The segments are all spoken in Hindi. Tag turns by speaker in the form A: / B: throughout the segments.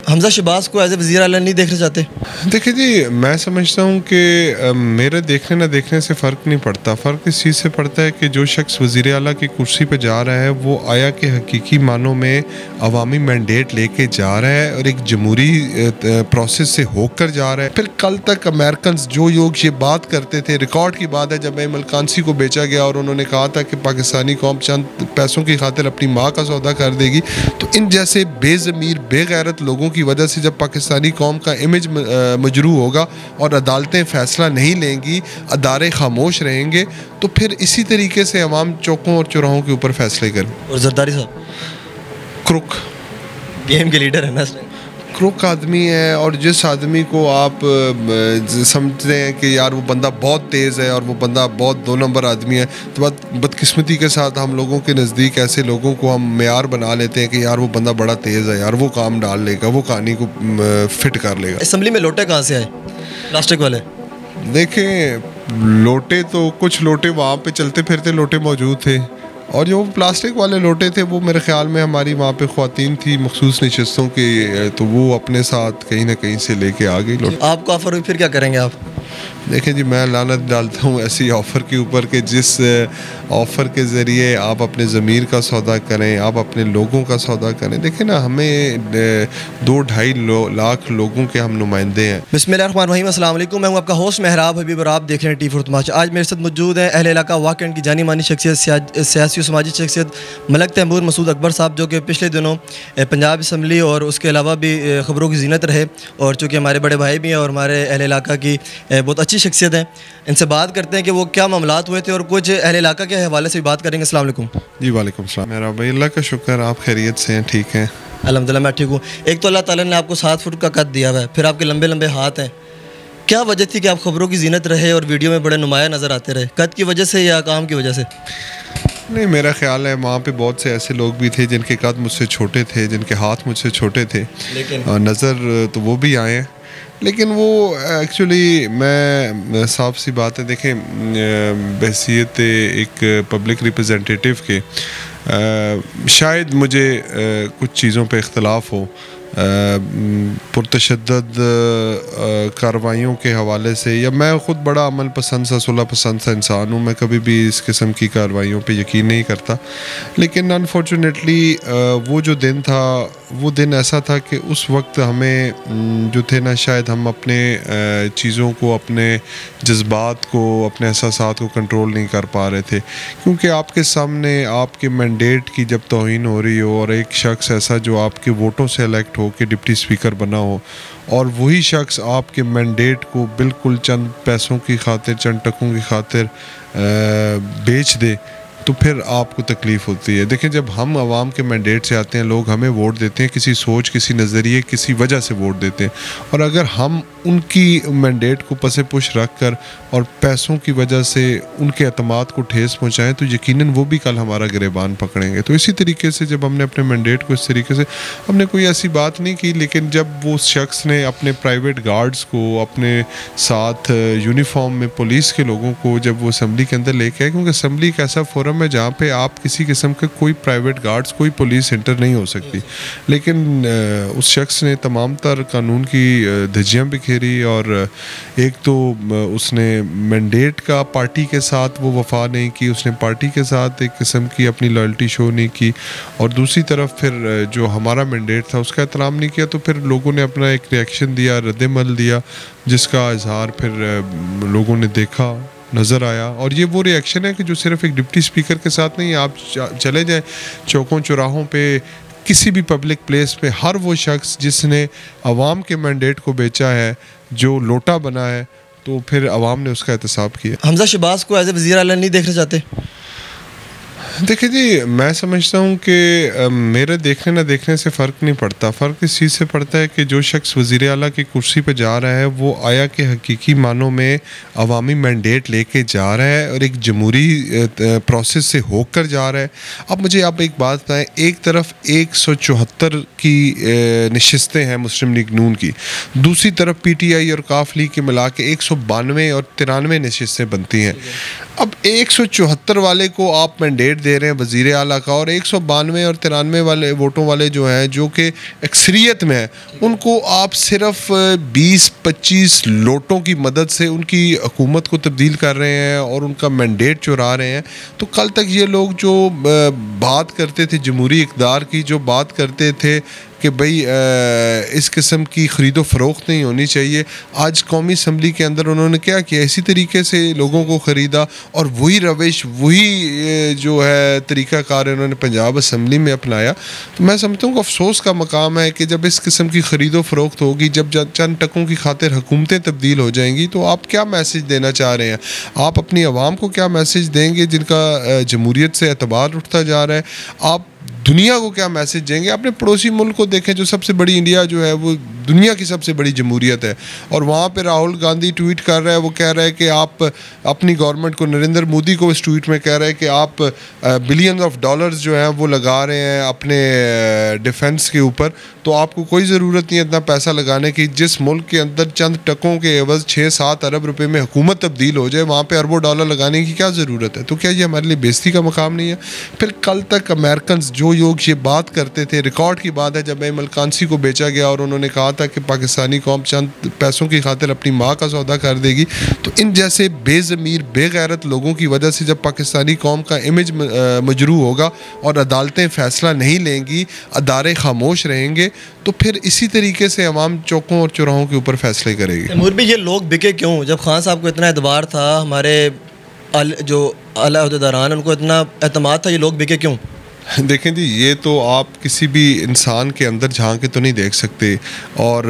A: हमजा शहबाज को एज ए वज़ीर आला नहीं देखना चाहते?
B: देखिए जी, मैं समझता हूँ कि मेरे देखने ना देखने से फ़र्क नहीं पड़ता। फ़र्क इस चीज़ से पड़ता है कि जो शख्स वज़ीर आला की कुर्सी पे जा रहा है वो आया कि हकीकी मानों में अवामी मैंडेट लेके जा रहा है और एक जमहूरी प्रोसेस से होकर जा रहा है। फिर कल तक अमेरिकन जो लोग ये बात करते थे, रिकॉर्ड की बात है जब इमरान कांसी को बेचा गया और उन्होंने कहा था कि पाकिस्तानी कौम चंद पैसों की खातिर अपनी माँ का सौदा कर देगी, तो इन जैसे बेज़मीर बेगैरत लोगों की वजह से जब पाकिस्तानी कौम का इमेज मजरू होगा और अदालतें फ़ैसला नहीं लेंगी, अदारे खामोश रहेंगे, तो फिर इसी तरीके से अवाम चौकों और चौराहों के ऊपर फैसले करें।
A: और जरदारी साहब
B: क्रुक
A: गेम के लीडर है ना,
B: क्रुक आदमी है, और जिस आदमी को आप समझते हैं कि यार वो बंदा बहुत तेज़ है और वो बंदा बहुत 2 नंबर आदमी है, तो बदकिस्मती के साथ हम लोगों के नज़दीक ऐसे लोगों को हम मेयार बना लेते हैं कि यार वो बंदा बड़ा तेज़ है, यार वो काम डाल लेगा, वो कहानी को फिट कर लेगा।
A: असम्बली में लोटे कहाँ से आए प्लास्टिक वाले?
B: देखें, लोटे तो कुछ लोटे वहाँ पे चलते फिरते लोटे मौजूद थे, और जो प्लास्टिक वाले लोटे थे वो मेरे ख्याल में हमारी वहाँ पे ख़वातीन थी मखसूस नशस्तों की, तो वो अपने साथ कहीं ना कहीं से लेके आ गई लोटे।
A: आपको ऑफर हुई, फिर क्या करेंगे आप?
B: देखें जी, मैं लानत डालता हूँ ऐसी ऑफ़र के ऊपर कि जिस ऑफ़र के ज़रिए आप अपने ज़मीर का सौदा करें, आप अपने लोगों का सौदा करें। देखें ना, हमें 2-2.5 लाख लोगों के हम नुमाइंदे हैं।
A: बिस्मिल्लाहिर्रहमानिर्रहीम, अस्सलाम वालेकुम। मैं हूँ आपका होस्ट मेहराब हबीब और आप देख रहे हैं टी4 तमाशा। आज मेरे साथ मौजूद हैं अहले इलाका वाकई की जानी मानी शख्सियत, सियासी और समाजी शख्सियत मलक तैमूर मसूद अकबर साहब, जो कि पिछले दिनों पंजाब असम्बली और उसके अलावा भी ख़बरों की ज़ीनत रहे, और चूँकि हमारे बड़े भाई भी हैं और हमारे अहले इलाका की बहुत अच्छी शख्सियत है। इनसे बात करते हैं कि वो क्या मामलात हुए थे और कुछ अहले इलाका के हवाले से भी बात करेंगे। अस्सलाम वालेकुम।
B: जी वालेकुम सलाम। मेरा भाई अल्लाह का शुक्र, आप खैरियत से हैं? ठीक हैं
A: अल्हम्दुलिल्लाह, मैं ठीक हूँ। एक तो अल्लाह ताला ने आपको 7 फुट का कद दिया हुआ है, फिर आपके लंबे लंबे हाथ हैं। क्या वजह थी कि आप खबरों की ज़ीनत रहे और वीडियो में बड़े नुमाया नज़र आते रहे? कद की वजह से या काम की वजह से?
B: नहीं, मेरा ख्याल है वहाँ पे बहुत से ऐसे लोग भी थे जिनके कद मुझसे छोटे थे, जिनके हाथ मुझसे छोटे थे,
A: लेकिन
B: नज़र तो वो भी आए हैं, लेकिन वो एक्चुअली मैं साफ सी बात है। देखें, बहसीत एक पब्लिक रिप्रेजेंटेटिव के शायद मुझे कुछ चीज़ों पे इख्तलाफ हो, पुरतशद्दद कार्रवाइयों के हवाले से, या मैं ख़ुद बड़ा अमल पसंद सा, सुलह पसंद सा इंसान हूँ, मैं कभी भी इस किस्म की कार्रवाइयों पे यकीन नहीं करता। लेकिन अनफॉर्चुनेटली वो जो दिन था, वो दिन ऐसा था कि उस वक्त हमें जो थे ना, शायद हम अपने चीज़ों को, अपने जज्बात को, अपने एहसासात को कंट्रोल नहीं कर पा रहे थे, क्योंकि आपके सामने आपके मैंडेट की जब तौहीन हो रही हो और एक शख्स ऐसा जो आपके वोटों से इलेक्ट हो के डिप्टी स्पीकर बना हो, और वही शख्स आपके मैंडेट को बिल्कुल चंद पैसों की खातिर, चंद टकों की खातिर बेच दे, तो फिर आपको तकलीफ़ होती है। देखिए, जब हम आवाम के मैंडेट से आते हैं, लोग हमें वोट देते हैं, किसी सोच, किसी नज़रिए, किसी वजह से वोट देते हैं, और अगर हम उनकी मैंडेट को पसे पुश रख कर और पैसों की वजह से उनके एतमाद को ठेस पहुँचाएँ, तो यकीनन वो भी कल हमारा गिरेबान पकड़ेंगे। तो इसी तरीके से जब हमने अपने मैंडेट को इस तरीके से, हमने कोई ऐसी बात नहीं की, लेकिन जब वो शख्स ने अपने प्राइवेट गार्ड्स को अपने साथ यूनिफॉर्म में पुलिस के लोगों को जब वो असम्बली के अंदर लेके आए, क्योंकि असम्बली एक ऐसा फोरम है जहाँ पे आप किसी किस्म का कोई प्राइवेट गार्ड्स, कोई पुलिस एंटर नहीं हो सकती, लेकिन उस शख्स ने तमाम तर कानून की धज्जियाँ बिखेरी, और एक तो उसने मैंडेट का पार्टी के साथ वो वफा नहीं की, उसने पार्टी के साथ एक किस्म की अपनी लॉयल्टी शो नहीं की, और दूसरी तरफ फिर जो हमारा मैंडेट था उसका एहतराम नहीं किया। तो फिर लोगों ने अपना एक रिएक्शन दिया, रद्दमल दिया, जिसका इजहार फिर लोगों ने देखा, नज़र आया। और ये वो रिएक्शन है कि जो सिर्फ एक डिप्टी स्पीकर के साथ नहीं, आप चले जाएं चौकों चौराहों पे, किसी भी पब्लिक प्लेस पे, हर वो शख्स जिसने अवाम के मैंडेट को बेचा है, जो लोटा बना है, तो फिर अवाम ने उसका एहतसाब किया।
A: हमजा शहबाज को एज ए वज़ीर आला नहीं देखना चाहते?
B: देखिए जी, मैं समझता हूँ कि मेरे देखने ना देखने से फ़र्क नहीं पड़ता। फ़र्क इस चीज़ से पड़ता है कि जो शख्स वज़ीर आला की कुर्सी पे जा रहा है वो आया कि हकीकी मानों में अवामी मैंडेट लेके जा रहा है और एक जमहूरी प्रोसेस से होकर जा रहा है। अब मुझे आप एक बात बताएं, एक तरफ 174 की नशिस्तें हैं मुस्लिम लीग नून की, दूसरी तरफ PTI और काफ लीग के मिला के 192 और 93 नशिस्तें बनती हैं। अब 174 वाले को आप मैंडेट दे रहे हैं वज़ीर आला का, और 192 और 93 वाले वोटों वाले जो हैं जो कि अक्सरियत में हैं, उनको आप सिर्फ 20-25 लोटों की मदद से उनकी हुकूमत को तब्दील कर रहे हैं और उनका मैंडेट चुरा रहे हैं। तो कल तक ये लोग जो बात करते थे जमहूरी इक़्तिदार की, जो बात करते थे कि भाई इस किस्म की ख़रीदो फ़रोख्त नहीं होनी चाहिए, आज कौमी असम्बली के अंदर उन्होंने क्या किया, इसी तरीके से लोगों को ख़रीदा और वही रविश, वही जो है तरीक़ाकार उन्होंने पंजाब असम्बली में अपनाया। तो मैं समझता हूँ कि अफसोस का मकाम है कि जब इस किस्म की ख़रीदो फ़रोख्त होगी, जब चंद टकों की खातिर हुकूमतें तब्दील हो जाएंगी, तो आप क्या मैसेज देना चाह रहे हैं? आप अपनी आवाम को क्या मैसेज देंगे जिनका जमहूरियत से एतबार उठता जा रहा है? आप दुनिया को क्या मैसेज देंगे? अपने पड़ोसी मुल्क को देखें, जो सबसे बड़ी, इंडिया जो है वो दुनिया की सबसे बड़ी जमहूरियत है, और वहाँ पे राहुल गांधी ट्वीट कर रहा है, वो कह रहा है कि आप अपनी गवर्नमेंट को, नरेंद्र मोदी को इस ट्वीट में कह रहा है कि आप बिलियन ऑफ डॉलर्स जो हैं वो लगा रहे हैं अपने डिफेंस के ऊपर, तो आपको कोई ज़रूरत नहीं है इतना पैसा लगाने की। जिस मुल्क के अंदर चंद टकों के एवज़ 6-7 अरब रुपए में हुकूमत तब्दील हो जाए, वहाँ पर अरबों डॉलर लगाने की क्या ज़रूरत है? तो क्या ये हमारे लिए बेइज्जती का मकाम नहीं है? फिर कल तक अमेरिकन जो लोग ये बात करते थे, रिकॉर्ड की बात है जब मलकानसी को बेचा गया और उन्होंने कहा था कि पाकिस्तानी कौम चंद पैसों की खातिर अपनी माँ का सौदा कर देगी, तो इन जैसे बेज़मीर बेगैरत लोगों की वजह से जब पाकिस्तानी कौम का इमेज मजरू होगा और अदालतें फ़ैसला नहीं लेंगी, अदारे खामोश रहेंगे, तो फिर इसी तरीके से अवाम चौकों और चौराहों के ऊपर फैसले करेगी।
A: तैमूर भी ये लोग बिके क्यों? जब खान साहब को इतना एतबार था, हमारे जो आला अहदेदारान उनको इतना एतमाद था, ये लोग बिके क्यों?
B: देखें जी, ये तो आप किसी भी इंसान के अंदर झांक के तो नहीं देख सकते, और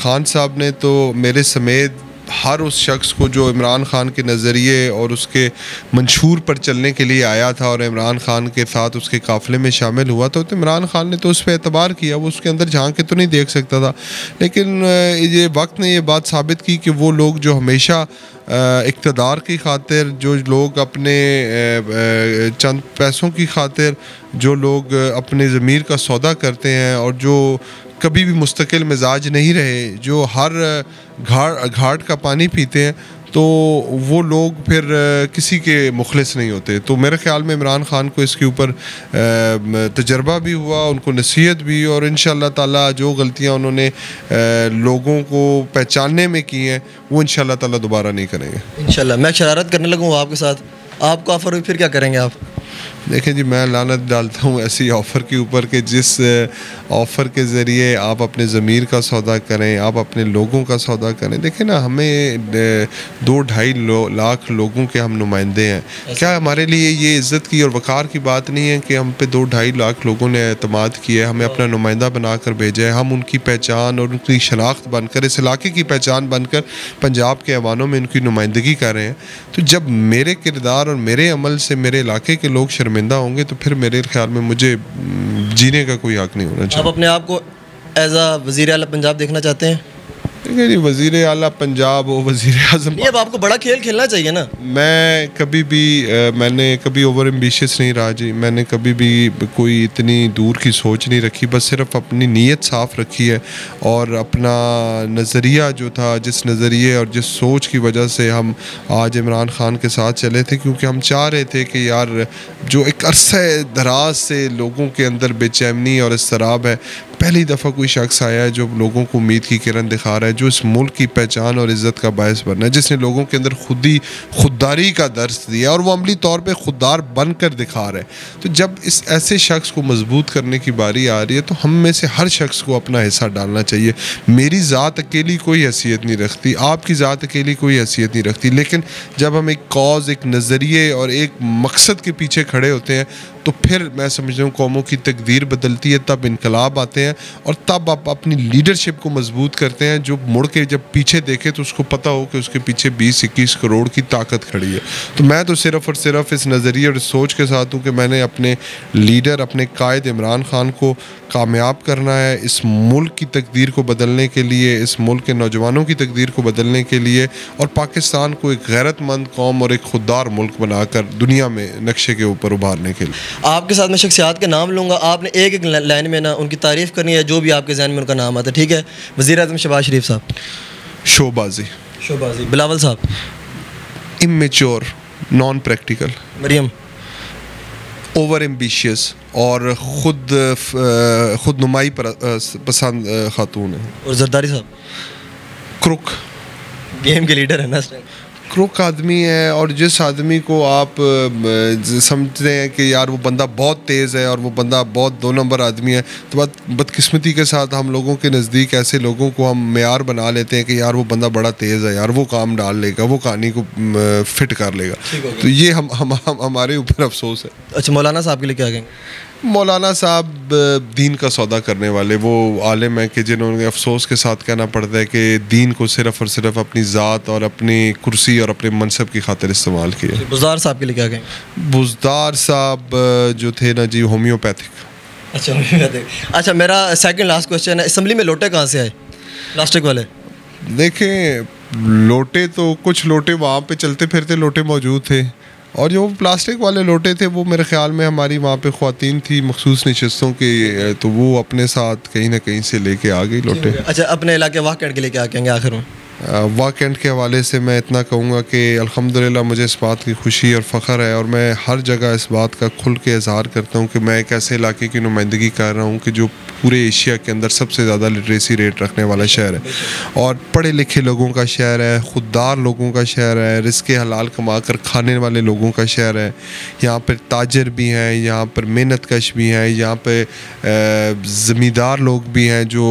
B: ख़ान साहब ने तो मेरे समेत हर उस शख्स को जो इमरान ख़ान के नज़रिए और उसके मंशूर पर चलने के लिए आया था और इमरान ख़ान के साथ उसके काफ़िले में शामिल हुआ था, तो इमरान ख़ान ने तो उस पर एतबार किया, वो उसके अंदर झांक के तो नहीं देख सकता था। लेकिन ये वक्त ने ये बात साबित की कि वो लोग जो हमेशा इक़्तिदार की खातिर, जो लोग अपने चंद पैसों की खातिर, जो लोग अपने ज़मीर का सौदा करते हैं और जो कभी भी मुस्तकिल मिजाज नहीं रहे, जो हर घाट का पानी पीते हैं, तो वो लोग फिर किसी के मुखलिस नहीं होते। तो मेरे ख़्याल में इमरान ख़ान को इसके ऊपर तजर्बा भी हुआ, उनको नसीहत भी, और इंशाअल्लाह ताला जो गलतियां उन्होंने लोगों को पहचानने में की हैं, वो इंशाअल्लाह ताला दोबारा नहीं करेंगे।
A: इंशाअल्लाह। मैं शरारत करने लगूँ आपके साथ, आपको ऑफ़र हुई, फिर क्या करेंगे आप?
B: देखें जी, मैं लानत डालता हूँ ऐसी ऑफ़र के ऊपर कि जिस ऑफ़र के ज़रिए आप अपने ज़मीर का सौदा करें, आप अपने लोगों का सौदा करें। देखें ना, हमें 2-2.5 लाख लोगों के हम नुमाइंदे हैं। क्या हमारे लिए ये इज़्ज़त की और वक़ार की बात नहीं है कि हम पे 2-2.5 लाख लोगों ने एतमाद किया है, हमें अपना नुमाइंदा बना कर भेजा है, हम उनकी पहचान और उनकी शनाख्त बनकर, इस इलाके की पहचान बनकर पंजाब के ऐवानों में उनकी नुमाइंदगी कर रहे हैं। तो जब मेरे किरदार और मेरे अमल से मेरे इलाके के लोग शर्मिंदा होंगे, तो फिर मेरे ख्याल में मुझे जीने का कोई हक नहीं होना चाहिए।
A: आप अपने आप को एज आ वज़ीर आला पंजाब देखना चाहते हैं?
B: देखिए जी, वज़ीर आला पंजाब हो, वज़ीर आज़म,
A: अब आपको बड़ा खेल खेलना चाहिए ना।
B: मैं कभी भी मैंने कभी ओवर एम्बिशियस नहीं रहा जी। मैंने कभी भी कोई इतनी दूर की सोच नहीं रखी, बस सिर्फ अपनी नीयत साफ़ रखी है और अपना नज़रिया जो था, जिस नज़रिए और जिस सोच की वजह से हम आज इमरान ख़ान के साथ चले थे, क्योंकि हम चाह रहे थे कि यार जो एक अरसे दराज से लोगों के अंदर बेचैनी और इज़्तिराब है, पहली दफ़ा कोई शख्स आया है जो लोगों को उम्मीद की किरण दिखा रहा है, जो इस मुल्क की पहचान और इज़्ज़त का बायस बनना है, जिसने लोगों के अंदर खुददारी का दर्स दिया और वो अमली तौर पे खुददार बनकर दिखा रहा है। तो जब इस ऐसे शख्स को मजबूत करने की बारी आ रही है, तो हम में से हर शख्स को अपना हिस्सा डालना चाहिए। मेरी ज़ात अकेली कोई हैसियत नहीं रखती, आपकी ज़ात अकेली कोई हैसियत नहीं रखती, लेकिन जब हम एक कॉज, एक नज़रिए और एक मकसद के पीछे खड़े होते हैं, तो फिर मैं समझता हूँ कौमों की तकदीर बदलती है, तब इनकलाब आते हैं और तब आप अपनी लीडरशिप को मजबूत करते हैं। जो मुड़ के जब पीछे देखे तो उसको पता हो कि उसके पीछे 20-21 करोड़ की ताकत खड़ी है। तो मैं तो सिर्फ़ और सिर्फ इस नज़रिए और इस सोच के साथ हूँ कि मैंने अपने लीडर, अपने कायद इमरान ख़ान को कामयाब करना है, इस मुल्क की तकदीर को बदलने के लिए, इस मुल्क के नौजवानों की तकदीर को बदलने के लिए, और पाकिस्तान को एक गैरतमंद कौम और एक खुददार मुल्क बनाकर दुनिया में नक्शे के ऊपर उभारने के लिए।
A: आपके साथ मैं शख्सियात के नाम लूँगा, आपने एक एक लाइन में ना उनकी तारीफ़ करनी है, जो भी आपके ज़हन में उनका नाम आता है, ठीक है? वज़ीर आज़म शहबाज शरीफ साहब।
B: शोबाजी।
A: बिलावल साहब।
B: Immature. Non practical,
A: Maryam?
B: Over ambitious और खुद नुमाई पसंद खातून है।
A: और जरदारी साहब?
B: क्रुक,
A: गेम के लीडर है ना इस टाइम।
B: क्रुक आदमी है, और जिस आदमी को आप समझते हैं कि यार वो बंदा बहुत तेज़ है और वो बंदा बहुत 2 नंबर आदमी है, तो बदकिस्मती के साथ हम लोगों के नज़दीक ऐसे लोगों को हम मेयार बना लेते हैं कि यार वो बंदा बड़ा तेज़ है, यार वो काम डाल लेगा, वो कहानी को फिट कर लेगा। तो ये हमारे ऊपर अफसोस है।
A: अच्छा, मौलाना साहब के लिए क्या कहेंगे?
B: मौलाना साहब दीन का सौदा करने वाले वो आलिम हैं कि जिन्होंने अफसोस के साथ कहना पड़ता है कि दीन को सिर्फ़ और सिर्फ अपनी ज़ात और अपनी कुर्सी और अपने मनसब की खातिर इस्तेमाल किया।
A: बुज़दार साहब के लिए क्या कहेंगे?
B: बुज़दार साहब जो थे ना जी, होम्योपैथिक।
A: अच्छा, होम्योपैथिक। अच्छा, मेरा सेकंड लास्ट क्वेश्चन है, असम्बली में लोटे कहाँ से आए, प्लास्टिक वाले?
B: देखें, लोटे तो कुछ लोटे वहाँ पे चलते फिरते लोटे मौजूद थे, और जो प्लास्टिक वाले लोटे थे वो मेरे ख्याल में हमारी वहाँ पे ख्वातीन थी मखसूस नशस्तों की, तो वो अपने साथ कहीं ना कहीं से लेके आ गई लोटे।
A: अच्छा, अपने इलाके वाकई के लिए क्या कहेंगे आखिर में?
B: वाकई के हवाले से मैं इतना कहूँगा कि अल्हम्दुलिल्लाह मुझे इस बात की खुशी और फ़ख्र है, और मैं हर जगह इस बात का खुल के इजहार करता हूँ कि मैं एक ऐसे इलाके की नुमाइंदगी कर रहा हूँ कि जो पूरे एशिया के अंदर सबसे ज़्यादा लिटरेसी रेट रखने वाला शहर है, और पढ़े लिखे लोगों का शहर है, खुददार लोगों का शहर है, रिज़्क़ हलाल कमा कर खाने वाले लोगों का शहर है। यहाँ पर ताजर भी हैं, यहाँ पर मेहनत कश भी हैं, यहाँ पर ज़मींदार लोग भी हैं जो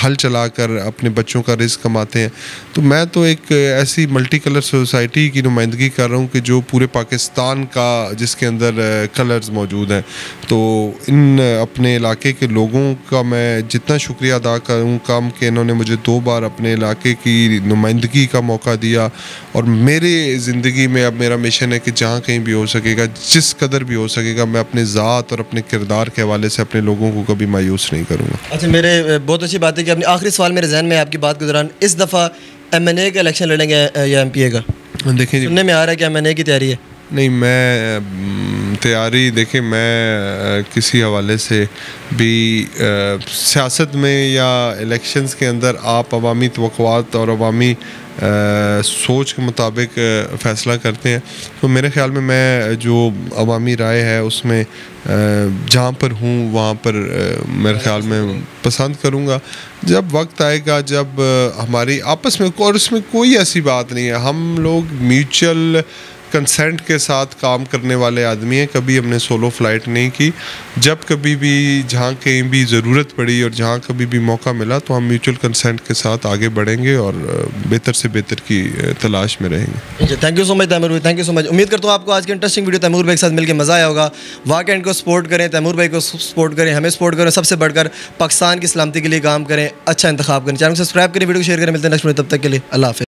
B: हल चला कर अपने बच्चों का रिज़्क़ कमाते हैं। तो मैं तो एक ऐसी मल्टी कलर सोसाइटी की नुमाइंदगी कर रहा हूँ कि जो पूरे पाकिस्तान का, जिसके अंदर कलर्स मौजूद हैं। तो इन अपने इलाके के लोगों का मैं जितना शुक्रिया अदा करूँ कम, कि इन्होंने मुझे 2 बार अपने इलाके की नुमाइंदगी का मौका दिया, और मेरे ज़िंदगी में अब मेरा मिशन है कि जहाँ कहीं भी हो सकेगा, जिस कदर भी हो सकेगा, मैं अपने ज़ात और अपने किरदार के हवाले से अपने लोगों को कभी मायूस नहीं करूँगा।
A: अच्छा, मेरे बहुत अच्छी बात है कि अपनी आखिरी सवाल मेरे जहन में आपकी बात के दौरान, इस दफ़ा MNA का इलेक्शन लड़ेंगे या MPA का?
B: देखिए,
A: सुनने में आ रहा है कि MNA की तैयारी है।
B: नहीं, मैं तैयारी देखें, मैं किसी हवाले से भी सियासत में या इलेक्शंस के अंदर आप अवामी तवक्कुआत और अवामी सोच के मुताबिक फ़ैसला करते हैं। तो मेरे ख़्याल में मैं जो अवामी राय है उसमें जहाँ पर हूँ वहाँ पर मेरे ख़्याल में पसंद करूँगा। जब वक्त आएगा, जब हमारी आपस में, और उसमें कोई ऐसी बात नहीं है, हम लोग म्यूचुअल कंसेंट के साथ काम करने वाले आदमी हैं। कभी हमने सोलो फ्लाइट नहीं की। जब कभी भी जहाँ कहीं भी ज़रूरत पड़ी और जहाँ कभी भी मौका मिला तो हम म्यूचुअल कंसेंट के साथ आगे बढ़ेंगे और बेहतर से बेहतर की तलाश में रहेंगे।
A: Thank you so much Taimur भाई, थैंक यू सो मच। उम्मीद करता हूँ आपको आज की इंटरेस्टिंग वीडियो तैमूर भाई के साथ मिलकर मज़ा आया होगा। वाकई को सपोर्ट करें, तैमूर भाई को सपोर्ट करें, हमें सपोर्ट करें, सबसे बढ़कर पाकिस्तान की सलामती के लिए काम करें, अच्छा इंतखाब करें। चैनल को सब्सक्राइब करें, वीडियो को शेयर करें। मिलते हैं नेक्स्ट वीडियो, तब तक के लिए अल्लाह हाफ़िज़।